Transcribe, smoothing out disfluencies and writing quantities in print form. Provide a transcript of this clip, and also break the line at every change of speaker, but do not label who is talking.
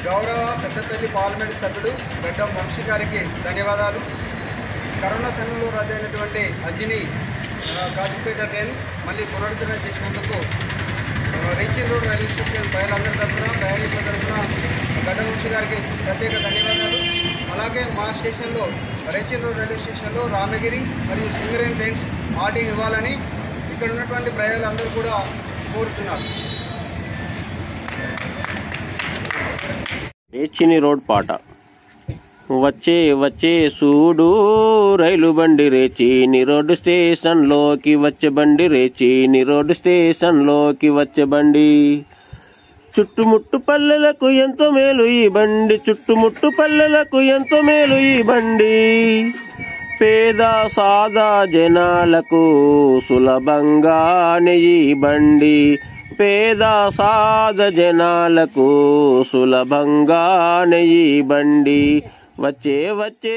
గౌరవ పెద్దపల్లి పార్లమెంటు సభ్యుడు గడ్డం వంశీ గారికి ధన్యవాదాలు. కరోనా సమయంలో రద్దయినటువంటి హజ్ని కాజీపేట ట్రైన్ మళ్ళీ పునరుద్ధరణ చేసినందుకు రీచింగ్ రోడ్ రైల్వే స్టేషన్ ప్రజలందరి తరఫున ప్రయాణికుల తరఫున గడ్డం వంశీ గారికి ప్రత్యేక ధన్యవాదాలు. అలాగే మా స్టేషన్లో రీచింగ్ రోడ్ రైల్వే స్టేషన్లో రామగిరి మరియు సింగరేణి ట్రైన్స్ ఆర్డర్ ఇవ్వాలని ఇక్కడ ఉన్నటువంటి ప్రజలందరూ కూడా కోరుతున్నారు.
రేచిని రోడ్ పాట వచ్చే వచ్చే సూడు రైలు బండి రేచిని రోడ్ స్టేషన్లోకి వచ్చే బండి రేచిని రోడ్ స్టేషన్లోకి వచ్చే బండి చుట్టుముట్టు పల్లెలకు ఎంతో మేలు ఈ బండి చుట్టుముట్టు పల్లెలకు ఎంతో మేలు ఈ బండి పేద సాదా జనాలకు సులభంగానే ఈ బండి పేద సాద జనాలకు సులభంగానే ఈ బండి వచ్చే వచ్చే